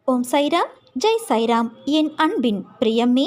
ஓம் சைராம், ஜெய் சைராம். என் அன்பின் பிரியமே,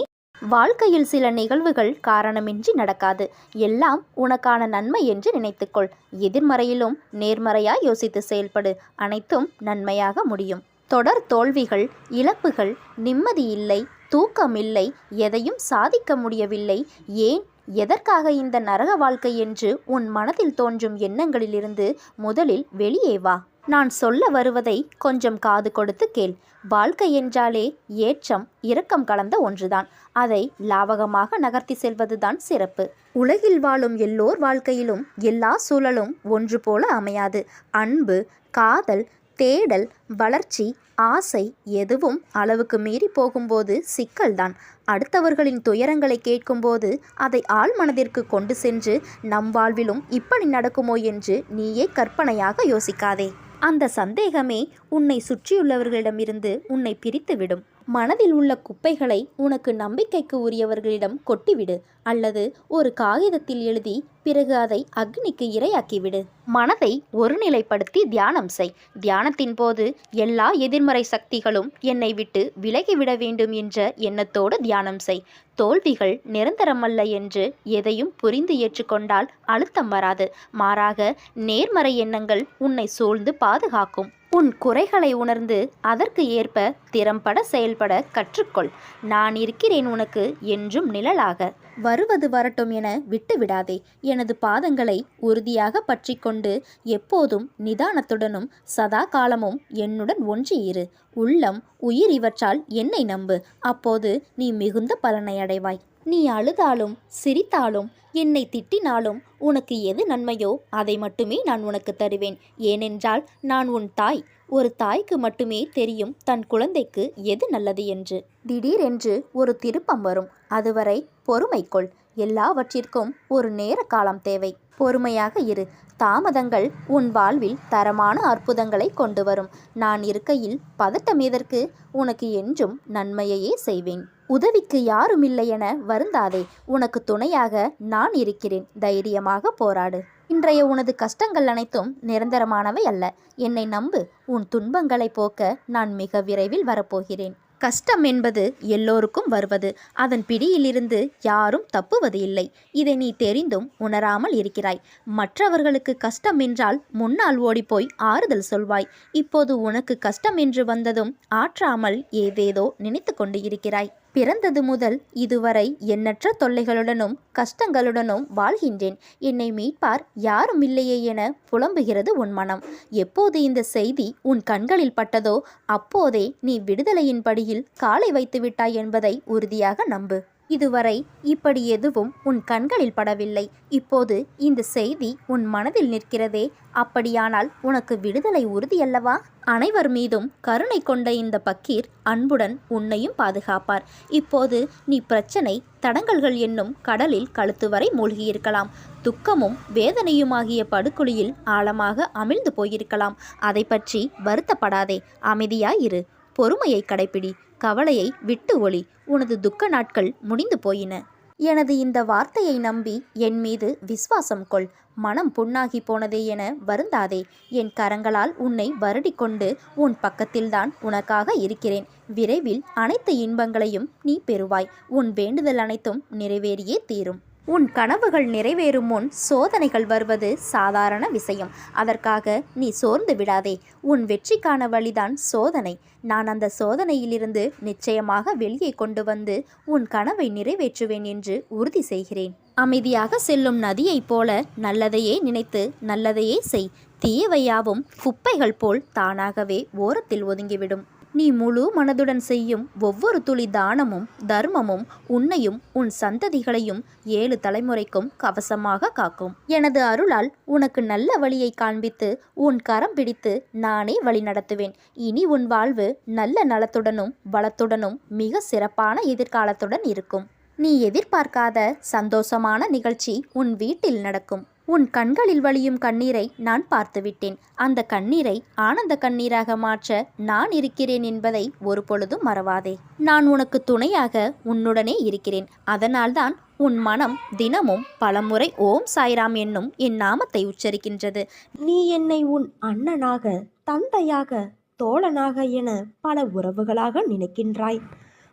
வாழ்க்கையில் சில நிகழ்வுகள் காரணமின்றி நடக்காது. எல்லாம் உனக்கான நன்மை என்று நினைத்துக்கொள். எதிர்மறையிலும் நேர்மறையாய் யோசித்து செயல்படு. அனைத்தும் நன்மையாக முடியும். தொடர் தோல்விகள், இழப்புகள், நிம்மதி இல்லை, தூக்கம் இல்லை, எதையும் சாதிக்க முடியவில்லை. ஏன், எதற்காக இந்த நரக வாழ்க்கை என்று உன் மனதில் தோன்றும் எண்ணங்களிலிருந்து முதலில் வெளியே வா. நான் சொல்ல வருவதை கொஞ்சம் காது கொடுத்து கேள். வாழ்க்கை என்றாலே ஏற்றம் இரக்கம் கலந்த ஒன்றுதான். அதை லாவகமாக நகர்த்தி செல்வதுதான் சிறப்பு. உலகில் வாழும் எல்லோர் வாழ்க்கையிலும் எல்லா சூழலும் ஒன்று போல அமையாது. அன்பு, காதல், தேடல், வளர்ச்சி, ஆசை எதுவும் அளவுக்கு மீறி போகும்போது சிக்கல்தான். அடுத்தவர்களின் துயரங்களை கேட்கும்போது அதை ஆழ்மனதிற்கு கொண்டு சென்று நம் வாழ்விலும் இப்படி நடக்குமோ என்று நீயே கற்பனையாக யோசிக்காதே. அந்த சந்தேகமே உன்னை சுற்றியுள்ளவர்களிடமிருந்து உன்னை பிரித்துவிடும். மனதில் உள்ள குப்பைகளை உனக்கு நம்பிக்கைக்கு உரியவர்களிடம் கொட்டிவிடு, அல்லது ஒரு காகிதத்தில் எழுதி பிறகு அதை அக்னிக்கு இரையாக்கிவிடு. மனதை ஒருநிலைப்படுத்தி தியானம் செய். தியானத்தின் போது எல்லா எதிர்மறை சக்திகளும் என்னை விட்டு விலகிவிட வேண்டும் என்ற எண்ணத்தோடு தியானம் செய். தோல்விகள் நிரந்தரமல்ல என்று எதையும் புரிந்து ஏற்றுக்கொண்டால் அழுத்தம் வராது. மாறாக நேர்மறை எண்ணங்கள் உன்னை சூழ்ந்து பாதுகாக்கும். உன் குறைகளை உணர்ந்து அதற்கு ஏற்ப திறம்பட செயல்பட கற்றுக்கொள். நான் இருக்கிறேன் உனக்கு என்றும் நிழலாக. வருவது வரட்டும் என விட்டுவிடாதே. எனது பாதங்களை உறுதியாக பற்றி கொண்டு எப்போதும் நிதானத்துடனும் சதா காலமும் என்னுடன் ஒன்றியிரு. உள்ளம், உயிர் இவற்றால் என்னை நம்பு. அப்போது நீ மிகுந்த பலனை அடைவாய். நீ அழுதாலும் சிரித்தாலும் என்னை திட்டினாலும் உனக்கு எது நன்மையோ அதை மட்டுமே நான் உனக்கு தருவேன். ஏனென்றால் நான் உன் தாய். ஒரு தாய்க்கு மட்டுமே தெரியும் தன் குழந்தைக்கு எது நல்லது என்று. திடீரென்று ஒரு திருப்பம் வரும். அதுவரை பொறுமை கொள். எல்லாவற்றிற்கும் ஒரு நேர காலம் தேவை. பொறுமையாக இரு. தாமதங்கள் உன் வாழ்வில் தரமான அற்புதங்களை கொண்டு வரும். நான் இருக்கையில் பதட்டம் எதற்கு? உனக்கு என்றும் நன்மையையே செய்வேன். உதவிக்கு யாரும் இல்லை என வருந்தாதே. உனக்கு துணையாக நான் இருக்கிறேன். தைரியமாக போராடு. இன்றைய உனது கஷ்டங்கள் அனைத்தும் நிரந்தரமானவை அல்ல. என்னை நம்பு. உன் துன்பங்களை போக்க நான் மிக விரைவில் வரப்போகிறேன். கஷ்டம் என்பது எல்லோருக்கும் வருவது. அதன் பிடியிலிருந்து யாரும் தப்புவது இல்லை. இதை நீ தெரிந்தும் உணராமல் இருக்கிறாய். மற்றவர்களுக்கு கஷ்டம் என்றால் முன்னால் ஓடிப்போய் ஆறுதல் சொல்வாய். இப்போது உனக்கு கஷ்டம் என்று வந்ததும் ஆற்றாமல் ஏதேதோ நினைத்து கொண்டு இருக்கிறாய். பிறந்தது முதல் இதுவரை எண்ணற்ற தொல்லைகளுடனும் கஷ்டங்களுடனும் வாழ்கின்றேன். என்னை மீட்பார் யாரும் இல்லையே என புலம்புகிறது உன் மனம். எப்போது இந்த செய்தி உன் கண்களில் பட்டதோ அப்போதே நீ விடுதலையின் படியில் காலை வைத்து விட்டாய் என்பதை உறுதியாக நம்பு. இதுவரை இப்படி எதுவும் உன் கண்களில் படவில்லை. இப்போது இந்த செய்தி உன் மனதில் நிற்கிறதே. அப்படியானால் உனக்கு விடுதலை உறுதியல்லவா? அனைவர் மீதும் கருணை கொண்ட இந்த பக்கீர் அன்புடன் உன்னையும் பாதுகாப்பார். இப்போது நீ பிரச்சனை, தடங்கல்கள் என்னும் கடலில் கழுத்து வரை மூழ்கியிருக்கலாம். துக்கமும் வேதனையுமாகிய படுகுழியில் ஆழமாக அமிழ்ந்து போயிருக்கலாம். அதை பற்றி வருத்தப்படாதே. அமைதியாயிரு. பொறுமையை கடைப்பிடி. கவலையை விட்டு ஒளி. உனது துக்க நாட்கள் முடிந்து போயின. எனது இந்த வார்த்தையை நம்பி என் மீது விசுவாசம் கொள். மனம் புண்ணாகி போனதே என வருந்தாதே. என் கரங்களால் உன்னை வருடி கொண்டு உன் பக்கத்தில்தான் உனக்காக இருக்கிறேன். விரைவில் அனைத்து இன்பங்களையும் நீ பெறுவாய். உன் வேண்டுதல் அனைத்தும் நிறைவேறியே தீரும். உன் கனவுகள் நிறைவேறும் முன் சோதனைகள் வருவது சாதாரண விஷயம். அதற்காக நீ சோர்ந்து விடாதே. உன் வெற்றிக்கான வழிதான் சோதனை. நான் அந்த சோதனையிலிருந்து நிச்சயமாக வெளியே கொண்டு வந்து உன் கனவை நிறைவேற்றுவேன் என்று உறுதி செய்கிறேன். அமைதியாக செல்லும் நதியைப் போல நல்லதையே நினைத்து நல்லதையே செய். தீயவையாவும் குப்பைகள் போல் தானாகவே ஓரத்தில் ஒதுங்கிவிடும். நீ முழு மனதுடன் செய்யும் ஒவ்வொரு துளி தானமும் தர்மமும் உன்னையும் உன் சந்ததிகளையும் 7 தலைமுறைக்கும் கவசமாக காக்கும். எனது அருளால் உனக்கு நல்ல வழியை காண்பித்து உன் கரம் பிடித்து நானே வழி நடத்துவேன். இனி உன் வாழ்வு நல்ல நலத்துடனும் வளத்துடனும் மிக சிறப்பான எதிர்காலத்துடன் இருக்கும். நீ எதிர்பார்க்காத சந்தோஷமான நிகழ்ச்சி உன் வீட்டில் நடக்கும். உன் கண்களில் வழியும் கண்ணீரை நான் பார்த்துவிட்டேன். அந்த கண்ணீரை ஆனந்த கண்ணீராக மாற்ற நான் இருக்கிறேன் என்பதை ஒரு பொழுதும் மறவாதே. நான் உனக்கு துணையாக உன்னுடனே இருக்கிறேன். அதனால்தான் உன் மனம் தினமும் பலமுறை ஓம் சாய்ராம் என்னும் என் நாமத்தை உச்சரிக்கின்றது. நீ என்னை உன் அண்ணனாக, தந்தையாக, தோழனாக என பல உறவுகளாக நினைக்கின்றாய்.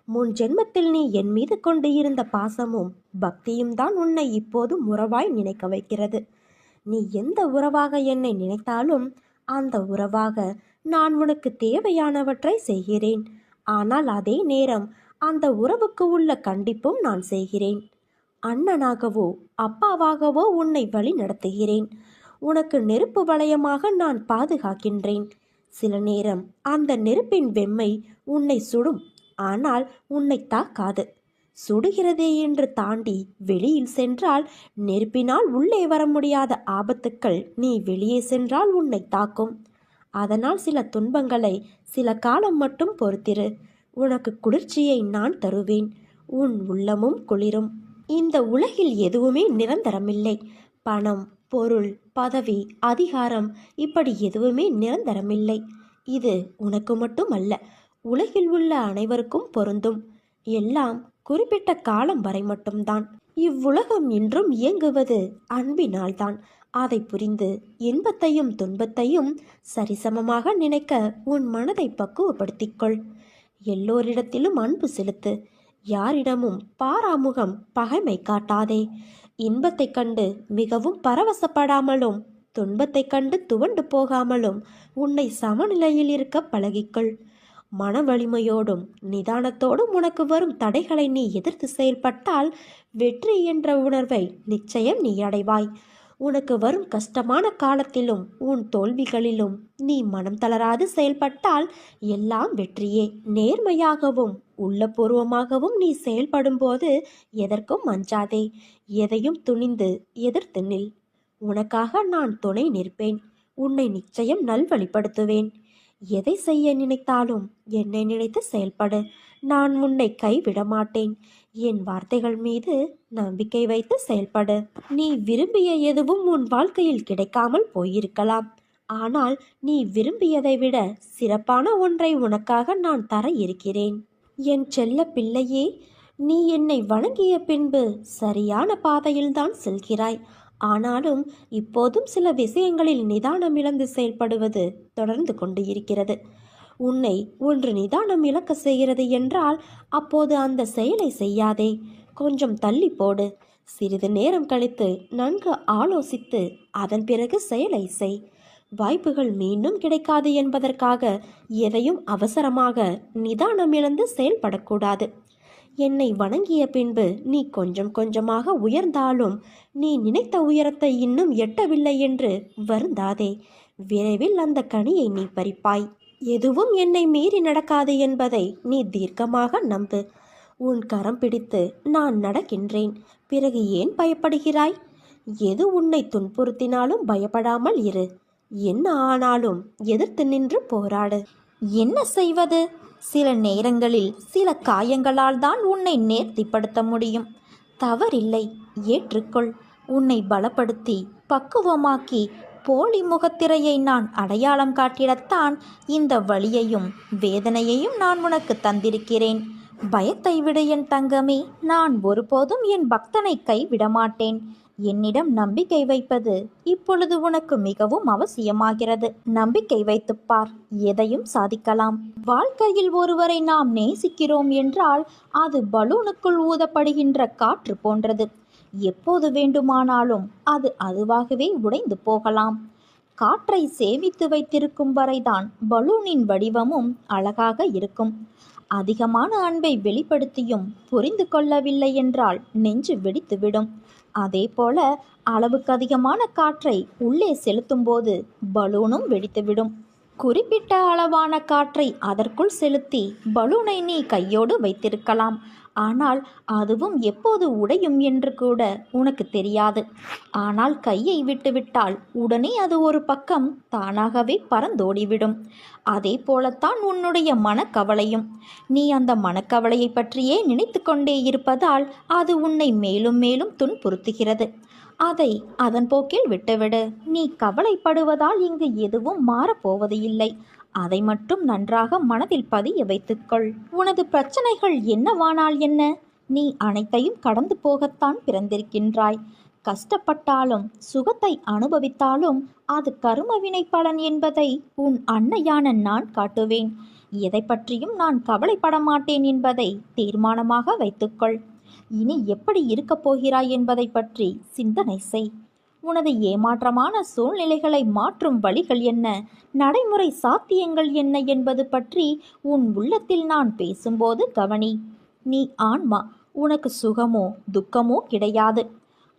முன் ஜென்மத்தில் நீ என் மீது கொண்டு இருந்த பாசமும் பக்தியும் தான் உன்னை இப்போதும் உறவாய் நினைக்க வைக்கிறது. நீ எந்த உறவாக என்னை நினைத்தாலும் அந்த உறவாக நான் உனக்கு தேவையானவற்றை செய்கிறேன். ஆனால் அதே நேரம் அந்த உறவுக்கு உள்ள கண்டிப்பும் நான் செய்கிறேன். அண்ணனாகவோ அப்பாவாகவோ உன்னை வழி நடத்துகிறேன். உனக்கு நெருப்பு வளையமாக நான் பாதுகாக்கின்றேன். சில நேரம் அந்த நெருப்பின் வெம்மை உன்னை சுடும், ஆனால் உன்னை தாக்காது. சுடுகிறதே என்று தாண்டி வெளியில் சென்றால் நெருப்பினால் உள்ளே வர முடியாத ஆபத்துக்கள் நீ வெளியே சென்றால் உன்னை தாக்கும். அதனால் சில துன்பங்களை சில காலம் மட்டும் பொறுத்திரு. உனக்கு குளிர்ச்சியை நான் தருவேன். உன் உள்ளமும் குளிரும். இந்த உலகில் எதுவுமே நிரந்தரமில்லை. பணம், பொருள், பதவி, அதிகாரம் இப்படி எதுவுமே நிரந்தரமில்லை. இது உனக்கு மட்டும் அல்ல, உலகில் உள்ள அனைவருக்கும் பொருந்தும். எல்லாம் குறிப்பிட்ட காலம் வரை மட்டும்தான். இவ்வுலகம் இன்றும் இயங்குவது அன்பினால்தான். அதை புரிந்து இன்பத்தையும் துன்பத்தையும் சரிசமமாக நினைக்க உன் மனதை பக்குவப்படுத்திக்கொள். எல்லோரிடத்திலும் அன்பு செலுத்து. யாரிடமும் பாராமுகம், பகைமை காட்டாதே. இன்பத்தைக் கண்டு மிகவும் பரவசப்படாமலும் துன்பத்தைக் கண்டு துவண்டு போகாமலும் உன்னை சமநிலையில் இருக்க பழகிக்கொள். மன வலிமையோடும் நிதானத்தோடும் உனக்கு வரும் தடைகளை நீ எதிர்த்து செயல்பட்டால் வெற்றி என்ற உணர்வை நிச்சயம் நீ அடைவாய். உனக்கு வரும் கஷ்டமான காலத்திலும் உன் தோல்விகளிலும் நீ மனம் தளராது செயல்பட்டால் எல்லாம் வெற்றியே. நேர்மையாகவும் உள்ளபூர்வமாகவும் நீ செயல்படும் போது எதற்கும் அஞ்சாதே. எதையும் துணிந்து எதிர்த்து நில். உனக்காக நான் துணை நிற்பேன். உன்னை நிச்சயம் நல்வழிப்படுத்துவேன். எதை செய்ய நினைத்தாலும் என்னை நினைத்து செயல்படு. நான் உன்னை கைவிட மாட்டேன். என் வார்த்தைகள் மீது நம்பிக்கை வைத்து செயல்படு. நீ விரும்பிய எதுவும் உன் வாழ்க்கையில் கிடைக்காமல் போயிருக்கலாம். ஆனால் நீ விரும்பியதை விட சிறப்பான ஒன்றை உனக்காக நான் தர இருக்கிறேன். என் செல்ல பிள்ளையே, நீ என்னை வணங்கிய பின்பு சரியான பாதையில்தான் செல்கிறாய். ஆனாலும் இப்போதும் சில விஷயங்களில் நிதானம் இழந்து செயல்படுவது தொடர்ந்து கொண்டு இருக்கிறது. உன்னை ஒன்று நிதானம் இழக்க செய்கிறது என்றால் அப்போது அந்த செயலை செய்யாதே. கொஞ்சம் தள்ளி போடு. சிறிது நேரம் கழித்து நன்கு ஆலோசித்து அதன் பிறகு செயலை செய். வாய்ப்புகள் மீண்டும் கிடைக்காது என்பதற்காக எதையும் அவசரமாக நிதானம் இழந்து செயல்படக்கூடாது. என்னை வணங்கிய பின்பு நீ கொஞ்சம் கொஞ்சமாக உயர்ந்தாலும் நீ நினைத்த உயரத்தை இன்னும் எட்டவில்லை என்று வருந்தாதே. விரைவில் அந்த கனியை நீ பறிப்பாய். எதுவும் என்னை மீறி நடக்காது என்பதை நீ தீர்க்கமாக நம்பு. உன் கரம் பிடித்து நான் நடக்கின்றேன். பிறகு ஏன் பயப்படுகிறாய்? எது உன்னை துன்புறுத்தினாலும் பயப்படாமல் இரு. என்ன ஆனாலும் எதிர்த்து நின்று போராடு. என்ன செய்வது? சில நேரங்களில் சில காயங்களால் தான் உன்னை நேர்த்திப்படுத்த முடியும். தவறில்லை, ஏற்றுக்கொள். உன்னை பலப்படுத்தி பக்குவமாக்கி போலி முகத்திரையை நான் அடையாளம் காட்டிடத்தான் இந்த வலியையும் வேதனையையும் நான் உனக்கு தந்திருக்கிறேன். பயத்தை விடு என் தங்கமே. நான் ஒருபோதும் என் பக்தனை கைவிடமாட்டேன். என்னிடம் நம்பிக்கை வைப்பது இப்பொழுது உனக்கு மிகவும் அவசியமாகிறது. நம்பிக்கை வைத்துப்பார், எதையும் சாதிக்கலாம். வாழ்க்கையில் ஒருவரை நாம் நேசிக்கிறோம் என்றால் அது பலூனுக்குள் ஊதப்படுகின்ற காற்று போன்றது. எப்போது வேண்டுமானாலும் அது அதுவாகவே உடைந்து போகலாம். காற்றை சேமித்து வைத்திருக்கும் வரைதான் பலூனின் வடிவமும் அழகாக இருக்கும். அதிகமான அன்பை வெளிப்படுத்தியும் புரிந்து கொள்ளவில்லை என்றால் நெஞ்சு வெடித்துவிடும். அதே போல அளவுக்கு அதிகமான காற்றை உள்ளே செலுத்தும் போது பலூனும் வெடித்துவிடும். குறிப்பிட்ட அளவான காற்றை அதற்குள் செலுத்தி பலூனை நீ கையோடு வைத்திருக்கலாம். ஆனால் அதுவும் எப்போது உடையும் என்று கூட உனக்கு தெரியாது. ஆனால் கையை விட்டுவிட்டால் உடனே அது ஒரு பக்கம் தானாகவே பறந்தோடிவிடும். அதே போலத்தான் உன்னுடைய மனக்கவலையும். நீ அந்த மனக்கவலையை பற்றியே நினைத்து கொண்டே இருப்பதால் அது உன்னை மேலும் மேலும் துன்புறுத்துகிறது. அதை அதன் போக்கில் விட்டுவிடு. நீ கவலைப்படுவதால் இங்கு எதுவும் மாறப்போவது இல்லை. அதை மட்டும் நன்றாக மனதில் பதிய வைத்துக்கொள். உனது பிரச்சனைகள் என்னவானால் என்ன? நீ அனைத்தையும் கடந்து போகத்தான் பிறந்திருக்கின்றாய். கஷ்டப்பட்டாலும் சுகத்தை அனுபவித்தாலும் அது கர்மவினை பலன் என்பதை உன் அன்னையான நான் காட்டுவேன். எதை பற்றியும் நான் கவலைப்பட மாட்டேன் என்பதை தீர்மானமாக வைத்துக்கொள். இனி எப்படி இருக்கப் போகிறாய் என்பதை பற்றி சிந்தனை செய். உனது ஏமாற்றமான சூழ்நிலைகளை மாற்றும் வழிகள் என்ன, நடைமுறை சாத்தியங்கள் என்ன என்பது பற்றி உன் உள்ளத்தில் நான் பேசும்போது கவனி. நீ ஆன்மா, உனக்கு சுகமோ துக்கமோ கிடையாது.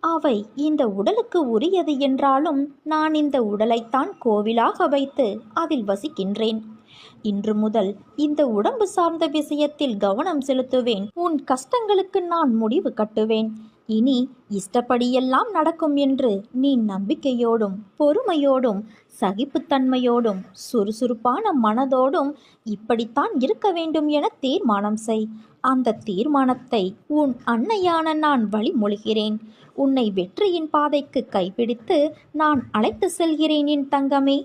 அவை இந்த உடலுக்கு உரியது என்றாலும் நான் இந்த உடலைத்தான் கோவிலாக வைத்து அதில் வசிக்கின்றேன். இன்று முதல் இந்த உடம்பு சார்ந்த விஷயத்தில் கவனம் செலுத்துவேன். உன் கஷ்டங்களுக்கு நான் முடிவு கட்டுவேன். இனி இஷ்டப்படியெல்லாம் நடக்கும் என்று நீ நம்பிக்கையோடும் பொறுமையோடும் சகிப்புத்தன்மையோடும் சுறுசுறுப்பான மனதோடும் இப்படித்தான் இருக்க வேண்டும் என தீர்மானம் செய். அந்த தீர்மானத்தை உன் அன்னையான நான் வழிமொழிகிறேன். உன்னை வெற்றியின் பாதைக்கு கைப்பிடித்து நான் அழைத்து செல்கிறேன் என் தங்கமே.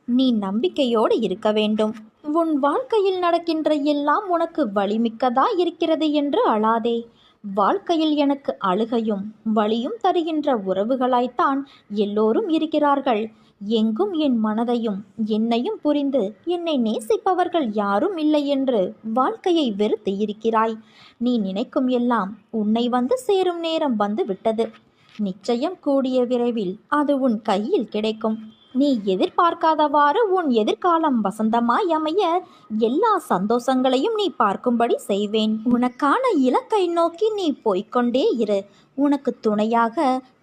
நீ நம்பிக்கையோடு இருக்க வேண்டும். உன் வாழ்க்கையில் நடக்கின்ற எல்லாம் உனக்கு வலிமிக்கதா இருக்கிறது என்று அழாதே. வாழ்க்கையில் எனக்கு அழுகையும் வலியும் தருகின்ற உறவுகளாய்த்தான் எல்லோரும் இருக்கிறார்கள். எங்கும் என் மனதையும் என்னையும் புரிந்து என்னை நேசிப்பவர்கள் யாரும் இல்லை என்று வாழ்க்கையை வெறுத்து இருக்கிறாய். நீ நினைக்கும் எல்லாம் உன்னை வந்து சேரும் நேரம் வந்து விட்டது. நிச்சயம் கூடிய விரைவில் அது உன் கையில் கிடைக்கும். நீ எதிர்பார்க்காதவாறு உன் எதிர்காலம் வசந்தமாய் அமைய எல்லா சந்தோஷங்களையும் நீ பார்க்கும்படி செய்வேன். உனக்கான இலக்கை நோக்கி நீ போய்கொண்டே இரு. உனக்கு துணையாக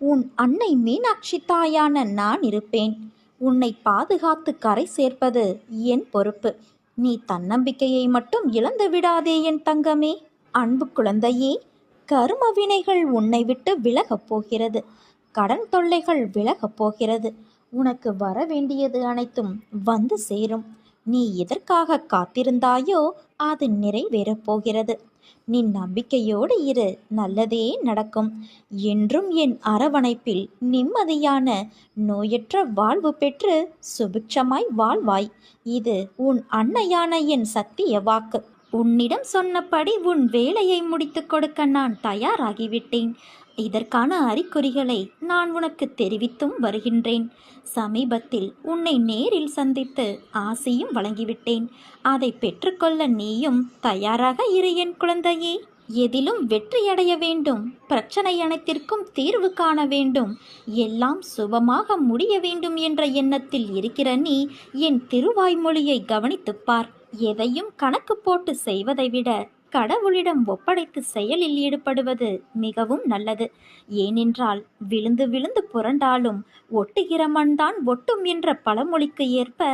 உன் அன்னை மீனாட்சி தாயான நான் இருப்பேன். உன்னை பாதுகாத்து கரை சேர்ப்பது என் பொறுப்பு. நீ தன்னம்பிக்கையை மட்டும் இழந்து விடாதே என் தங்கமே. அன்பு குழந்தையே, கர்ம வினைகள் உன்னை விட்டு விலகப் போகிறது. கடன் தொல்லைகள் விலகப் போகிறது. உனக்கு வர வேண்டியது அனைத்தும் வந்து சேரும். நீ எதற்காக காத்திருந்தாயோ அது நிறைவேறப் போகிறது. நீ நம்பிக்கையோடு இரு, நல்லதே நடக்கும். என்றும் என் அரவணைப்பில் நிம்மதியான நோயற்ற வாழ்வு பெற்று சுபிட்சமாய் வாழ்வாய். இது உன் அன்னையான என் சத்திய வாக்கு. உன்னிடம் சொன்னபடி உன் வேலையை முடித்து கொடுக்க நான் தயாராகிவிட்டேன். இதற்கான அறிகுறிகளை நான் உனக்கு தெரிவித்தும் வருகின்றேன். சமீபத்தில் உன்னை நேரில் சந்தித்து ஆசையும் வழங்கிவிட்டேன். அதை பெற்றுக்கொள்ள நீயும் தயாராக இரு என் குழந்தையே. எதிலும் வெற்றியடைய வேண்டும். பிரச்சனை அனைத்திற்கும் தீர்வு காண வேண்டும். எல்லாம் சுபமாக முடிய வேண்டும் என்ற எண்ணத்தில் இருக்கிற நீ என் திருவாய்மொழியை கவனித்துப்பார். எதையும் கணக்கு போட்டு செய்வதை விட கடவுளிடம் ஒப்படைத்து செயலில் ஈடுபடுவது மிகவும் நல்லது. ஏனென்றால் விழுந்து விழுந்து புரண்டாலும் ஒட்டுகிற மண்தான் ஒட்டும் என்ற பழமொழிக்கு ஏற்ப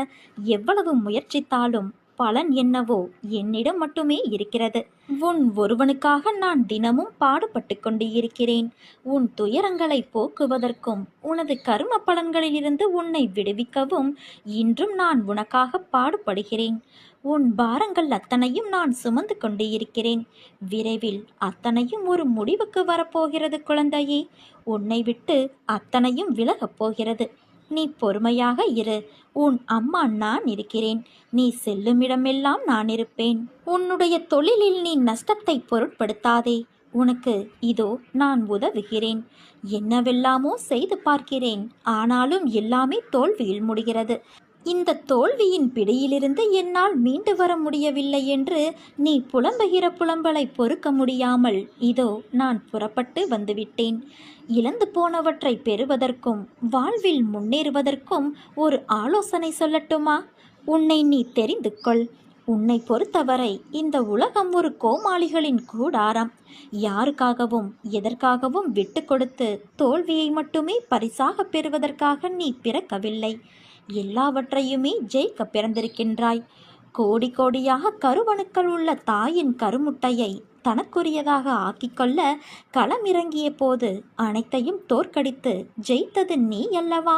எவ்வளவு முயற்சித்தாலும் பலன் என்னவோ என்னிடம் மட்டுமே இருக்கிறது. உன் ஒருவனுக்காக நான் தினமும் பாடுபட்டு கொண்டு இருக்கிறேன். உன் துயரங்களை போக்குவதற்கும் உனது கர்ம பலன்களிலிருந்து உன்னை விடுவிக்கவும் இன்றும் நான் உனக்காக பாடுபடுகிறேன். உன் பாரங்கள் அத்தனையும் நான் சுமந்து கொண்டு இருக்கிறேன். விரைவில் அத்தனையும் ஒரு முடிவுக்கு வரப்போகிறது குழந்தையே. உன்னை விட்டு அத்தனையும் விலகப் போகிறது. நீ பொறுமையாக இரு. உன் அம்மா நான் இருக்கிறேன். நீ செல்லுமிடமெல்லாம் நான் இருப்பேன். உன்னுடைய தொழிலில் நீ நஷ்டத்தை பொருட்படுத்தாதே. உனக்கு இதோ நான் உதவுகிறேன். என்னவெல்லாமோ செய்து பார்க்கிறேன். ஆனாலும் எல்லாமே தோல்வியில் முடிகிறது. இந்த தோல்வியின் பிடியிலிருந்து என்னால் மீண்டு வர முடியவில்லை என்று நீ புலம்புகிற புலம்பலை பொறுக்க முடியாமல் இதோ நான் புறப்பட்டு வந்துவிட்டேன். இழந்து போனவற்றை பெறுவதற்கும் வாழ்வில் முன்னேறுவதற்கும் ஒரு ஆலோசனை சொல்லட்டுமா? உன்னை நீ தெரிந்து கொள். உன்னை பொறுத்தவரை இந்த உலகம் ஒரு கோமாளிகளின் கூடாரம். யாருக்காகவும் எதற்காகவும் விட்டு கொடுத்து தோல்வியை மட்டுமே பரிசாக பெறுவதற்காக நீ பிறக்கவில்லை. எல்லாவற்றையுமே ஜெயிக்க பிறந்திருக்கின்றாய். கோடி கோடியாக கருவணுக்கள் உள்ள தாயின் கருமுட்டையை தனக்குரியதாக ஆக்கிக்கொள்ள களமிறங்கிய போது அனைத்தையும் தோற்கடித்து ஜெயித்தது நீ அல்லவா?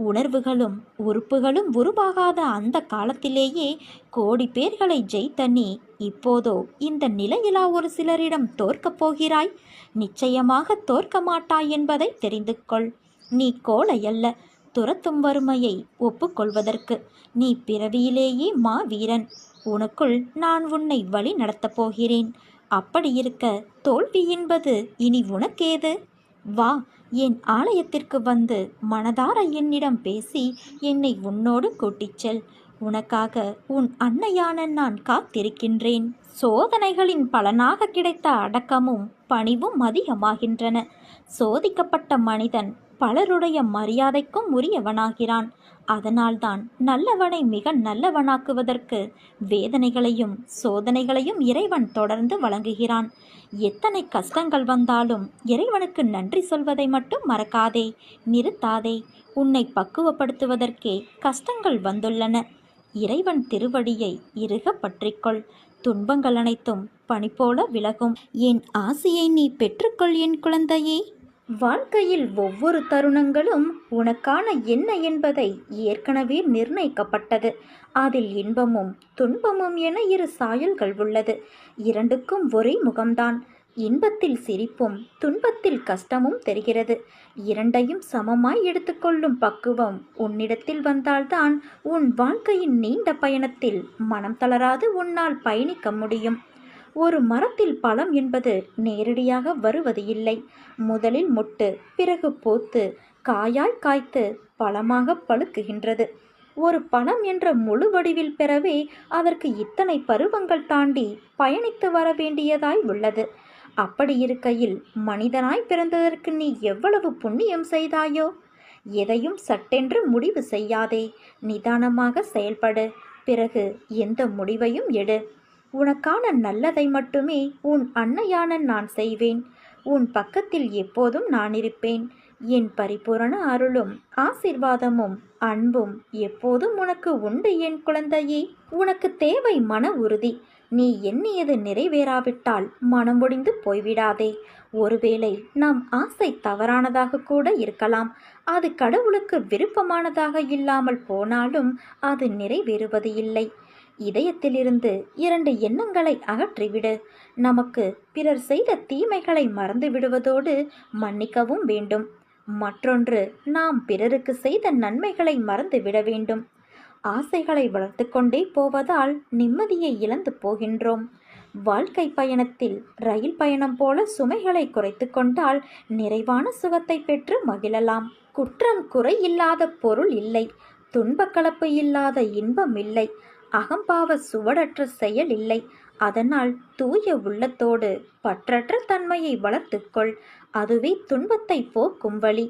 உணர்வுகளும் உறுப்புகளும் உருவாகாத அந்த காலத்திலேயே கோடி பேர்களை ஜெயித்த நீ இப்போதோ இந்த நிலையிலா ஒரு சிலரிடம் தோற்கப் போகிறாய்? நிச்சயமாக தோற்க மாட்டாய் என்பதை தெரிந்து கொள். நீ கோழை அல்ல, துரத்தும் வறுமையை ஒப்புக்கொள்வதற்கு. நீ பிறவியிலேயே மாவீரன். உனக்குள் நான் உன்னை வழி நடத்தப் போகிறேன். அப்படி இருக்க தோல்வி என்பது இனி உனக்கேது? வா, என் ஆலயத்திற்கு வந்து மனதார என்னிடம் பேசி என்னை உன்னோடு கூட்டிச் செல். உனக்காக உன் அன்னையான நான் காத்திருக்கின்றேன். சோதனைகளின் பலனாக கிடைத்த அடக்கமும் பணிவும் அதிகமாகின்றன. சோதிக்கப்பட்ட மனிதன் பலருடைய மரியாதைக்கும் உரியவனாகிறான். அதனால்தான் நல்லவனை மிக நல்லவனாக்குவதற்கு வேதனைகளையும் சோதனைகளையும் இறைவன் தொடர்ந்து வழங்குகிறான். எத்தனை கஷ்டங்கள் வந்தாலும் இறைவனுக்கு நன்றி சொல்வதை மட்டும் மறக்காதே, நிறுத்தாதே. உன்னை பக்குவப்படுத்துவதற்கே கஷ்டங்கள் வந்துள்ளன. இறைவன் திருவடியை இறுக பற்றிக்கொள். துன்பங்கள் அனைத்தும் பனி போல விலகும். என் ஆசையை நீ பெற்றுக்கொள் என் குழந்தையே. வாழ்க்கையில் ஒவ்வொரு தருணங்களும் உனக்கான என்ன என்பதை ஏற்கனவே நிர்ணயிக்கப்பட்டது. அதில் இன்பமும் துன்பமும் என இரு சாயல்கள் உள்ளது. இரண்டுக்கும் ஒரே முகம்தான். இன்பத்தில் சிரிப்பும் துன்பத்தில் கஷ்டமும் தெரிகிறது. இரண்டையும் சமமாய் எடுத்துக்கொள்ளும் பக்குவம் உன்னிடத்தில் வந்தால்தான் உன் வாழ்க்கையின் நீண்ட பயணத்தில் மனம் தளராது உன்னால் பயணிக்க முடியும். ஒரு மரத்தில் பழம் என்பது நேரடியாக வருவது இல்லை. முதலில் மொட்டு, பிறகு பூத்து, காயாய் காய்த்து பழமாக பழுக்குகின்றது. ஒரு பழம் என்ற முழு வடிவில் பெறவே அதற்கு இத்தனை பருவங்கள் தாண்டி பயணித்து வர வேண்டியதாய் உள்ளது. அப்படி இருக்கையில் மனிதனாய் பிறந்ததற்கு நீ எவ்வளவு புண்ணியம் செய்தாயோ? எதையும் சட்டென்று முடிவு செய்யாதே. நிதானமாக செயல்படு. பிறகு எந்த முடிவையும் எடு. உனக்கான நல்லதை மட்டுமே உன் அன்னையான நான் செய்வேன். உன் பக்கத்தில் எப்போதும் நான் இருப்பேன். என் பரிபூரண அருளும் ஆசீர்வாதமும் அன்பும் எப்போதும் உனக்கு உண்டு என் குழந்தையே. உனக்கு தேவை மன உறுதி. நீ எண்ணியது நிறைவேறாவிட்டால் மனமுடிந்து போய்விடாதே. ஒருவேளை நம் ஆசை தவறானதாக கூட இருக்கலாம். அது கடவுளுக்கு விருப்பமானதாக இல்லாமல் போனாலும் அது நிறைவேறுவது இல்லை. இதயத்திலிருந்து 2 எண்ணங்களை அகற்றிவிடு. நமக்கு பிறர் செய்த தீமைகளை மறந்து விடுவதோடு மன்னிக்கவும் வேண்டும். மற்றொன்று, நாம் பிறருக்கு செய்த நன்மைகளை மறந்து விட வேண்டும். ஆசைகளை வளர்த்து கொண்டே போவதால் நிம்மதியை இழந்து போகின்றோம். வாழ்க்கை பயணத்தில் ரயில் பயணம் போல சுமைகளை குறைத்து கொண்டால் நிறைவான சுகத்தை பெற்று மகிழலாம். குற்றம் குறை இல்லாத பொருள் இல்லை. துன்பக்கலப்பு இல்லாத இன்பம் இல்லை. அகம்பாவ சுவடற்ற செயல் இல்லை. அதனால் தூய உள்ளத்தோடு பற்றற்ற தன்மையை வளர்த்துக்கொள். அதுவே துன்பத்தை போக்கும் வழி.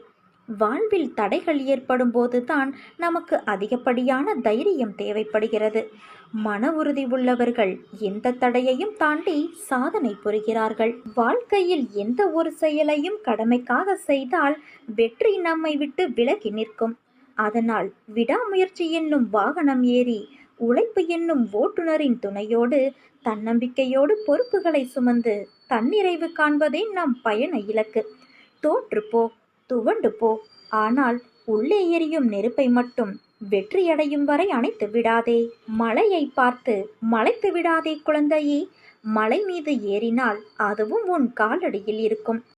வாழ்வில் தடைகள் ஏற்படும் போதுதான் நமக்கு அதிகப்படியான தைரியம் தேவைப்படுகிறது. மன உறுதி உள்ளவர்கள் எந்த தடையையும் தாண்டி சாதனை புரிகிறார்கள். வாழ்க்கையில் எந்த ஒரு செயலையும் கடமைக்காக செய்தால் வெற்றி நம்மை விட்டு விலகி நிற்கும். அதனால் விடாமுயற்சி என்னும் வாகனம் ஏறி உழைப்பு என்னும் ஓட்டுநரின் துணையோடு தன்னம்பிக்கையோடு பொறுப்புகளை சுமந்து தன்னிறைவு காண்பதே நம் பயண இலக்கு. தோற்றுப்போ, துவண்டு போ, ஆனால் உள்ளே எரியும் நெருப்பை மட்டும் வெற்றியடையும் வரை அணைத்து விடாதே. மலையை பார்த்து மலைத்து விடாதே குழந்தையே. மலை மீது ஏறினால் அதுவும் உன் காலடியில் இருக்கும்.